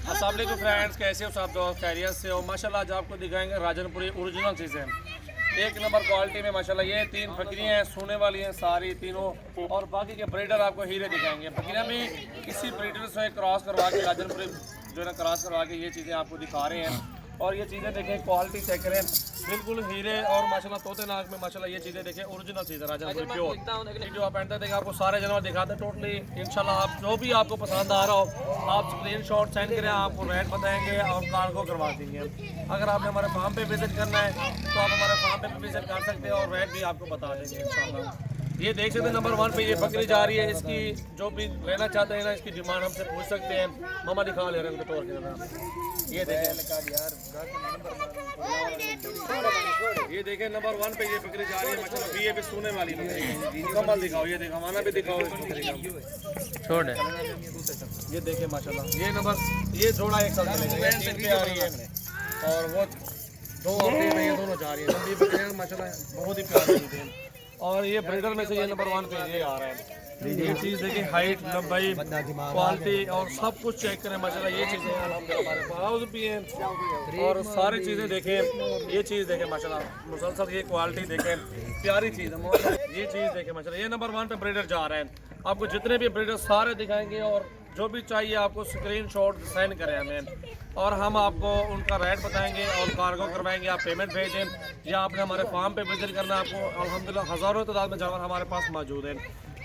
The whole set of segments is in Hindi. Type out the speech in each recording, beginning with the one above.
अस्सलाम वालेकुम फ्रेंड्स, कैसे हो सब दोस्त? खैरियत से हो? माशाल्लाह आज आपको दिखाएंगे राजनपुरी ओरिजिनल चीज़ें, एक नंबर क्वालिटी में माशाल्लाह। ये तीन बकरियाँ हैं, सोने वाली हैं सारी तीनों, और बाकी के ब्रीडर आपको हीरे दिखाएंगे। बकरियाँ भी इसी ब्रीडर से क्रॉस करवा के राजनपुरी जो है ना क्रॉस करवा के ये चीज़ें आपको दिखा रहे हैं। और ये चीज़ें देखें, क्वालिटी चेक करें, बिल्कुल हीरे और माशाल्लाह तोते नाक में माशाल्लाह ये चीज़ें देखें, ओरिजिनल चीज़ है राजनपुरी प्योर। जो आप एंटर देखें आपको सारे जानवर दिखाते हैं टोटली। इंशाल्लाह आप जो भी आपको पसंद आ रहा हो आप स्क्रीनशॉट सेंड करें, आपको रेट बताएंगे और कार्गो करवा देंगे। अगर आपने हमारे फार्म पे विजिट करना है तो आप हमारे फार्म पे विजिट कर सकते हैं और रेट भी आपको बता देंगे इंशाल्लाह। ये देख सकते हैं नंबर 1 पे ये बकरी जा रही है। इसकी जो भी लेना चाहते हैं ना, इसकी डिमांड हमसे पूछ सकते हैं। मामा दिखा ले रहे हैं तोड़ के। ये देखें नंबर 1 पे ये बकरी जा रही है माशाल्लाह। ये भी सोने वाली बकरी। मुकम्मल दिखाओ, ये देखो हमारा भी दिखाओ इस बकरी का। छोड़ है ये देखें माशाल्लाह। ये नंबर ये जोड़ा एक साल चलेगा, ये 3 पे आ रही है और वो 2 हफ्ते में ये दोनों जा रही है। लंबी बकरियां माशाल्लाह बहुत ही प्यारी हैं। और ये ब्रीडर में से ये नंबर 1 पे ये आ रहा है। ये चीज़ देखिए, हाइट, लंबाई, क्वालिटी और सब कुछ चेक करें माशाल्लाह। ये चीज़ें हमारे पास भी हैं और सारी चीज़ें देखें। ये चीज़ देखें माशाल्लाह, मुसलसल ये क्वालिटी देखें, प्यारी चीज़ है। ये चीज़ देखें माशाल्लाह। ये नंबर 1 पे ब्रीडर जा रहे हैं। आपको जितने भी ब्रीडर सारे दिखाएंगे और जो भी चाहिए आपको स्क्रीनशॉट सेंड करें हमें और हम आपको उनका रेट बताएंगे और कार्गो करवाएंगे। आप पेमेंट भेजें या आपने हमारे फार्म पे विजिट करना है। आपको अल्हम्दुलिल्लाह हज़ारों तादाद में जानवर हमारे पास मौजूद हैं।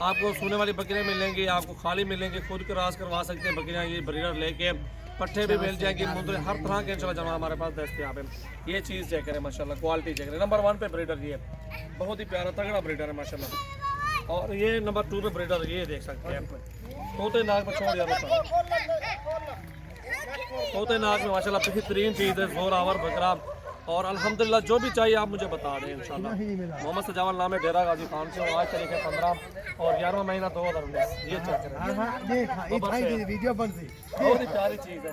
आपको सोने वाली बकरियाँ मिलेंगी, आपको खाली मिलेंगे, खुद क्रॉस करवा सकते हैं बकरियाँ। ये ब्रीडर लेके पट्ठे भी मिल जाएंगे, मुंदरी हर तरह के इंशाल्लाह जानवर हमारे पास दस्तयाब है। ये चीज़ चेक करें माशाल्लाह, क्वालिटी चेक करें। नंबर 1 पे ब्रीडर ये बहुत ही प्यारा तगड़ा ब्रीडर है माशाल्लाह। और ये नंबर 2 पे ब्रीडर ये देख सकते हैं। तोते नाक में छोड़ दिया तोते नाक में माशाल्लाह बेहतरीन चीज़ है, जोर आवर बकरा। और अल्हम्दुलिल्लाह जो भी चाहिए आप मुझे बता दें इंशाल्लाह। मोहम्मद सजावल नाम है, डेरा गाजी खान से। आज तारीख है 15 और 11वां महीना 2019। ये चेक करें, बहुत ही प्यारी चीज़ है,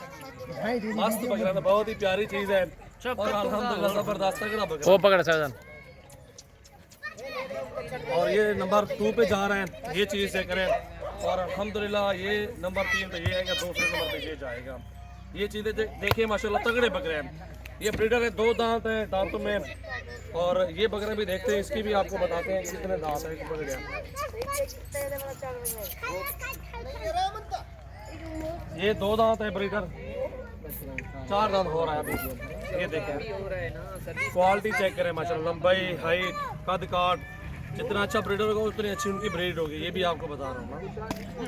मस्त बकरा है, बहुत ही प्यारी चीज़ है और अल्हम्दुलिल्लाह ज़बरदस्त तगड़ा बकरा। वो पकड़ सकते। और ये नंबर 2 पे जा रहे हैं, ये चीज़ चेक करें। और अल्हम्दुलिल्लाह ये नंबर 3 पे ये है, दूसरे नंबर पे ये जाएगा। ये चीज़ें देखिए माशाल्लाह तगड़े बकरे हैं। ये ब्रीडर है, 2 दांत हैं दांतों में। और ये बकरे भी देखते हैं, इसकी भी आपको बताते हैं कितने दांत है बकरे। ये 2 दांत है ब्रीडर, 4 दांत हो रहा है अभी। ये देखें, क्वालिटी चेक करें माशाल्लाह, लंबाई, हाइट, कद काट। जितना अच्छा ब्रीडर होगा उतनी अच्छी उनकी ब्रीड होगी। ये भी आपको बता रहा हूँ मैं,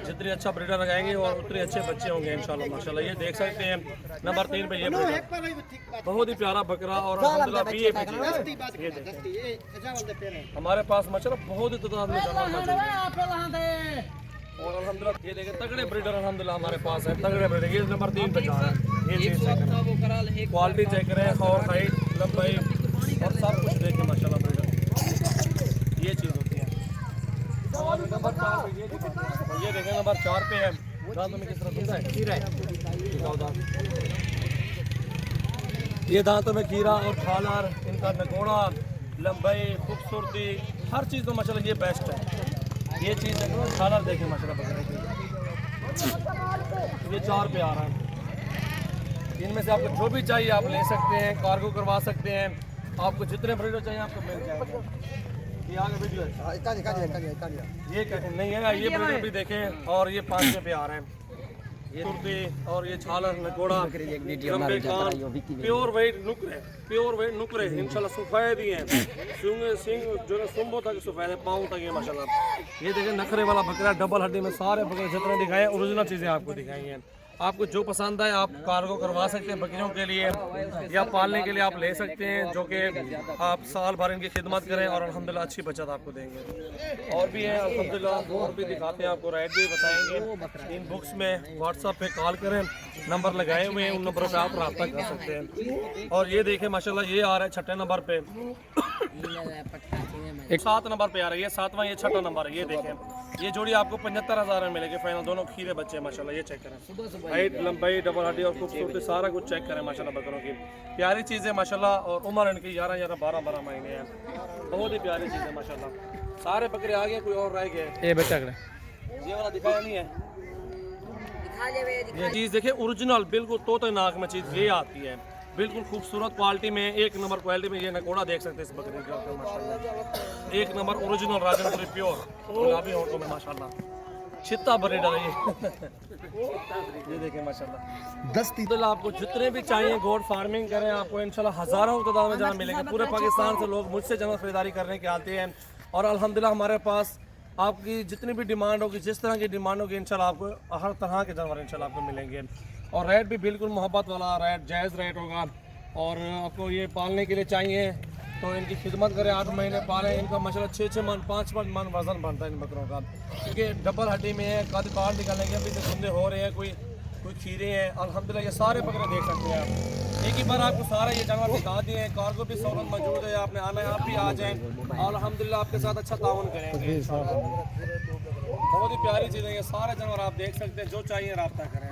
जितने अच्छा ब्रीडर लगाएंगे और उतने अच्छे बच्चे होंगे इंशाल्लाह माशाल्लाह। ये देख सकते हैं नंबर 3 पे ये ब्रीडर, बहुत ही प्यारा बकरा और अल्हम्दुलिल्लाह ये देखें हमारे पास माशाल्लाह बहुत ही तादाद में जानवर मौजूद है। और अल्हम्दुलिल्लाह ये देखें तगड़े ब्रीडर अल्हम्दुलिल्लाह हमारे पास है, तगड़े ब्रीडर। ये नंबर 3 पे जा रहा है। ये चीज़ चेक करें, क्वालिटी चेक करें और हाइट, लंबाई और सब कुछ देखें माशाल्लाह ब्रीडर। ये चीज़ होती है। और नंबर 4 पे ये देखें नंबर 4 पे है। दांतों में किस तरह खीरा है, खीरा है। ये दांतों में खीरा और खालर, इनका नगोड़ा, लंबाई, खूबसूरती, हर चीज़ तो माशाल्लाह ये बेस्ट है। ये चीज़ देखो, खालर देखें माशाल्लाह बकरे की। ये 4 पे आ रहा है। इनमें से आपको जो भी चाहिए आप ले सकते हैं, कार्गो करवा सकते हैं। आपको जितने ब्रीडर चाहिए आपको मिल जाएंगे। ये आगे वीडियो है, ये नहीं है। ये ब्रीडर भी देखें और ये 5 पे आ रहे हैं। ये तुर्ती और ये छालर, नगोड़ा, प्योर वेट नुकरे, प्योर वेट नुकरे इंशाल्लाह सफ़ेद ही हैं। सिंग जो है सुम्बो तक सफ़ेद है, पाँव तक ये माशाल्लाह। ये देखें नखरे वाला बकरा, डबल हड्डी में सारे बकरे जितने दिखाए ओरिजिनल चीज़ें आपको दिखाई हैं। आपको जो पसंद है आप कार्गो करवा सकते हैं बकरियों के लिए या पालने के लिए आप ले सकते हैं, जो कि आप साल भर इनकी खिदमत करें और अल्हम्दुलिल्लाह अच्छी बचत आपको देंगे। और भी है अल्हम्दुलिल्लाह, और भी दिखाते हैं आपको, रेट भी बताएंगे। इन बुक्स में व्हाट्सएप पे कॉल करें, नंबर लगाए हुए हैं, उन नंबरों पे आप रब्ता कर सकते हैं। और ये देखें माशाल्लाह ये आ रहा है 6ठे नंबर पे, 7 नंबर पे आ रहा है। ये 7वां, ये 6ठा नंबर है। ये देखें ये जोड़ी आपको 75,000 में मिलेगी फाइनल। दोनों खीरे बच्चे माशाल्लाह। ये चेक करें, हाइट, लंबाई, डबल हड्डी और खूबसूरती सारा कुछ चेक करें माशाल्लाह। बकरों की प्यारी चीज़ है माशाल्लाह। और उम्र इनकी 11-11, 12-12 महीने हैं। बहुत ही प्यारी चीज़ है माशाल्लाह। सारे बकरे आ गए, कोई और रह गए। ये बच्चा ये वाला दिखाया नहीं है। ये चीज़ देखिए ओरिजिनल बिल्कुल तोते नाक में चीज़ ये आती है, बिल्कुल खूबसूरत क्वालिटी में, एक नंबर क्वालिटी में। ये नकोड़ा देख सकते हैं इस बकरी का माशाल्लाह, एक नंबर ओरिजिनल राजनपुरी प्योर गुलाबी होंठों में माशाल्लाह, छित्ता भरे डालिए। ये देखें माशाल्लाह 10 तो आपको जितने भी चाहिए गोट फार्मिंग करें, आपको इंशाल्लाह हज़ारों की तादाद में जहाँ मिलेंगे। पूरे पाकिस्तान से लोग मुझसे जहाँ खरीदारी करने के आते हैं, और अल्हम्दुलिल्लाह हमारे पास आपकी जितनी भी डिमांड होगी, जिस तरह की डिमांड होगी, इंशाल्लाह आपको हर तरह के जानवर इंशाल्लाह आपको मिलेंगे। और रेट भी बिल्कुल मोहब्बत वाला रेट, जायज़ रेट होगा। और आपको ये पालने के लिए चाहिए तो इनकी खिदमत करें, 8 महीने पालें। इनका माशाल्लाह 6-6 मन 5-5 मन वजन बनता है इन बकरों का, क्योंकि डबल हड्डी में है, कद काट निकालने के अभी तो धुंधे हो रहे हैं, कोई खीरे हैं। अल्हम्दुलिल्लाह ये सारे बकरे देख सकते हैं आप। एक ही बार आपको सारा ये जानवर दिखा दिए हैं, कार्गो भी सहूलत मौजूद है, आपने आना है आप भी आ जाएँ, और अल्हम्दुलिल्लाह आपके साथ अच्छा ताउन करेंगे। बहुत ही प्यारी चीज़ है ये, सारे जानवर आप देख सकते हैं, जो चाहिए रब्ता करें।